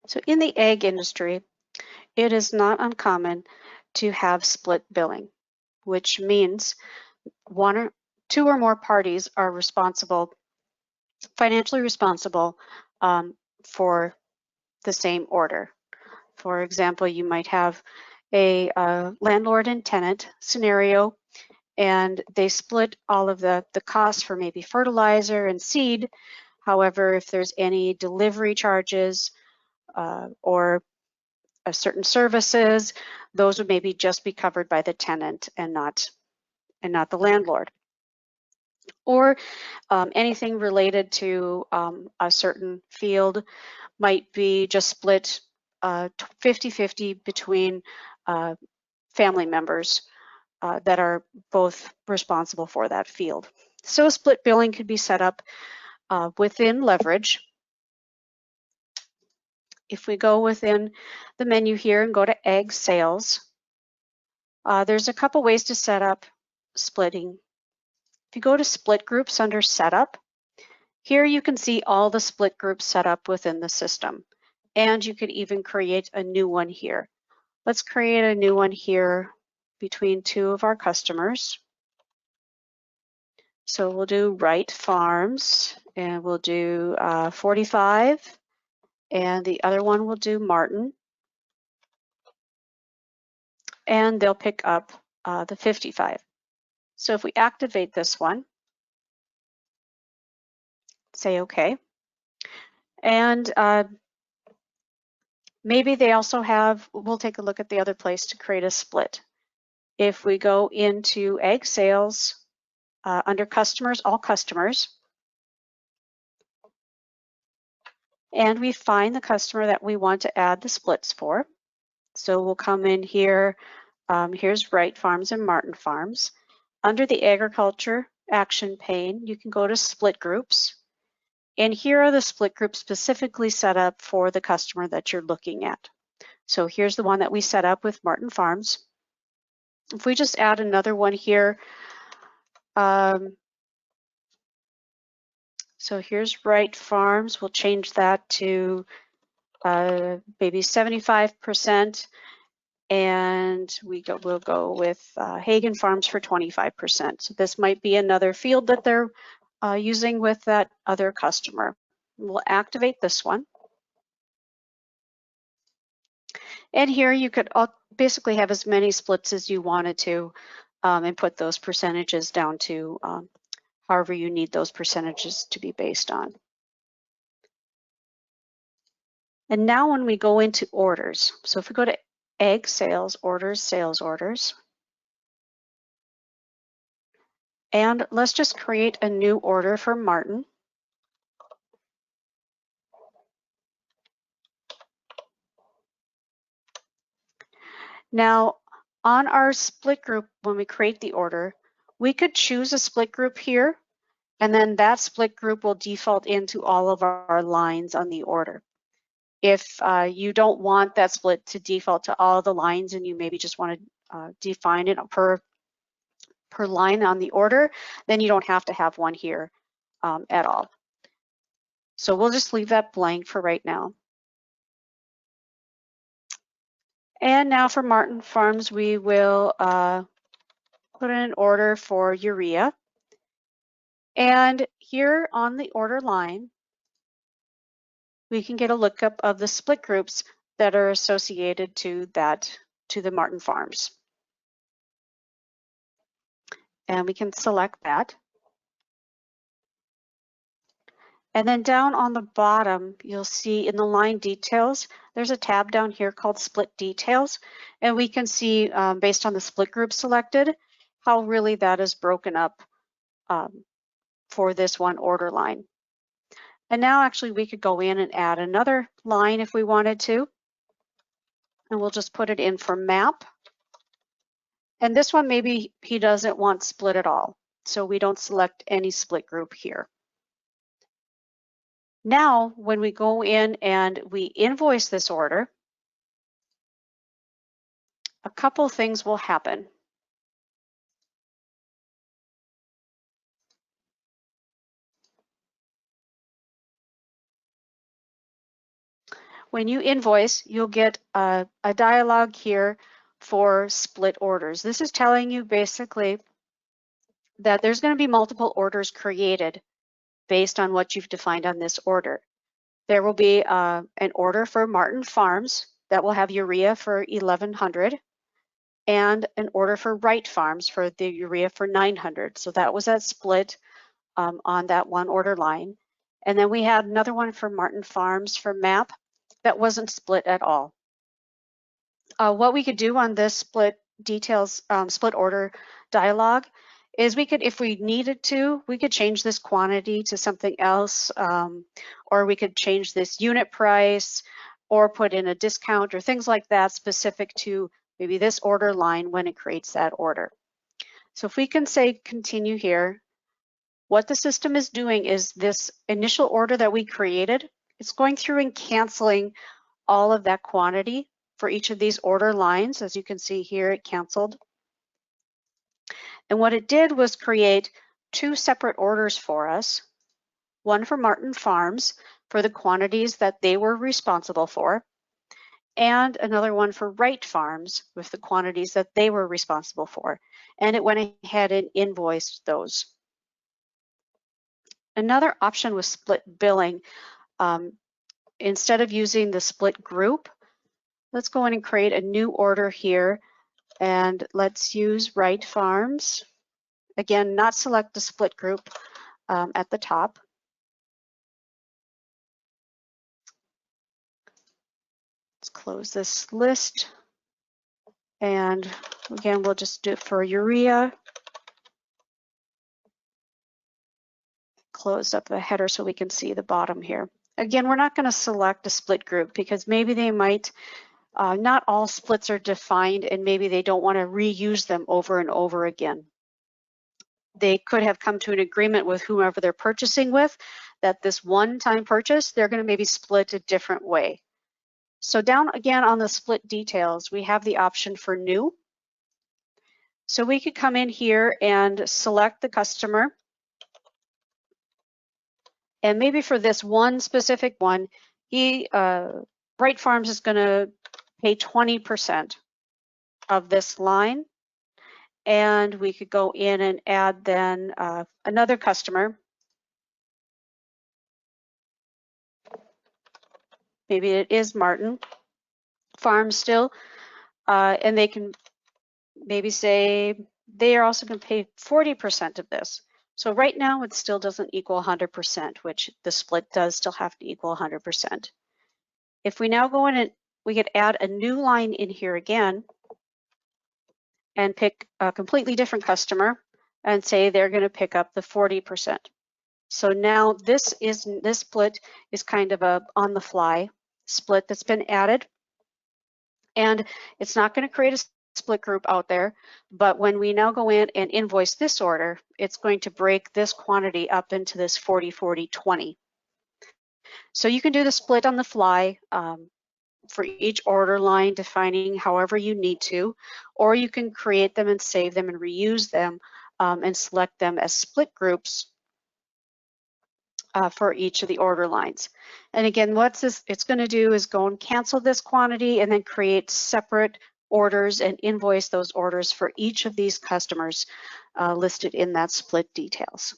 So in the egg industry, it is not uncommon to have split billing, which means two or more parties are financially responsible for the same order. For example, you might have a landlord and tenant scenario, and they split all of the costs for maybe fertilizer and seed. However, if there's any delivery charges or certain services, those would maybe just be covered by the tenant and not the landlord. Or anything related to a certain field might be just split 50-50 between family members that are both responsible for that field. So split billing could be set up within Levridge. If we go within the menu here and go to egg sales, there's a couple ways to set up splitting. If you go to split groups under setup, here you can see all the split groups set up within the system. And you could even create a new one here. Let's create a new one here between two of our customers. So we'll do Wright Farms, and we'll do 45, and the other one will do Martin. And they'll pick up the 55. So if we activate this one, say OK, and maybe they also have, we'll take a look at the other place to create a split. If we go into egg sales, under customers, all customers, and we find the customer that we want to add the splits for. So we'll come in here, here's Wright Farms and Martin Farms. Under the agriculture action pane, you can go to split groups. And here are the split groups specifically set up for the customer that you're looking at. So here's the one that we set up with Martin Farms. If we just add another one here, so here's Wright Farms, we'll change that to maybe 75%, and we'll go with Hagen Farms for 25%. So this might be another field that they're using with that other customer. We'll activate this one. And here you could basically have as many splits as you wanted to and put those percentages down to however you need those percentages to be based on. And now when we go into orders, so if we go to egg sales orders, and let's just create a new order for Martin. Now, on our split group, when we create the order, we could choose a split group here, and then that split group will default into all of our lines on the order. If you don't want that split to default to all the lines and you maybe just want to define it per line on the order, then you don't have to have one here at all. So we'll just leave that blank for right now. And now for Martin Farms, we will put in an order for urea. And here on the order line, we can get a lookup of the split groups that are associated to the Martin Farms. And we can select that. And then down on the bottom, you'll see in the line details, there's a tab down here called split details. And we can see based on the split group selected, how really that is broken up for this one order line. And now actually we could go in and add another line if we wanted to. And we'll just put it in for map. And this one, maybe he doesn't want split at all. So we don't select any split group here. Now, when we go in and we invoice this order, a couple things will happen. when you invoice, you'll get a dialog here for split orders. This is telling you basically that there's going to be multiple orders created based on what you've defined on this order. There will be an order for Martin Farms that will have urea for 1,100 and an order for Wright Farms for the urea for 900. So that was that split on that one order line. And then we had another one for Martin Farms for MAP that wasn't split at all. What we could do on this split details, split order dialog is we could, if we needed to, we could change this quantity to something else, or we could change this unit price or put in a discount or things like that specific to maybe this order line when it creates that order. So if we can say continue here, what the system is doing is this initial order that we created, it's going through and canceling all of that quantity for each of these order lines. As you can see here, it canceled. And what it did was create two separate orders for us, one for Martin Farms for the quantities that they were responsible for, and another one for Wright Farms with the quantities that they were responsible for. And it went ahead and invoiced those. Another option was split billing. Instead of using the split group, let's go in and create a new order here, and let's use Wright Farms. Again, not select the split group at the top. Let's close this list. And again, we'll just do it for urea. Close up the header so we can see the bottom here. Again, we're not going to select a split group because maybe they might, not all splits are defined and maybe they don't want to reuse them over and over again. They could have come to an agreement with whomever they're purchasing with that this one-time purchase, they're going to maybe split a different way. So down again on the split details, we have the option for new. So we could come in here and select the customer. And maybe for this one specific one, Wright Farms is going to pay 20% of this line. And we could go in and add then another customer. Maybe it is Martin Farms still. And they can maybe say they are also going to pay 40% of this. So right now it still doesn't equal 100%, which the split does still have to equal 100%. If we now go in and we could add a new line in here again and pick a completely different customer and say they're going to pick up the 40%. So now this split is kind of a on the fly split that's been added, and it's not going to create a split group out there, but when we now go in and invoice this order, it's going to break this quantity up into this 40, 40, 20. So you can do the split on the fly for each order line, defining however you need to, or you can create them and save them and reuse them and select them as split groups for each of the order lines. And again, what it's going to do is go and cancel this quantity and then create separate orders and invoice those orders for each of these customers listed in that split details.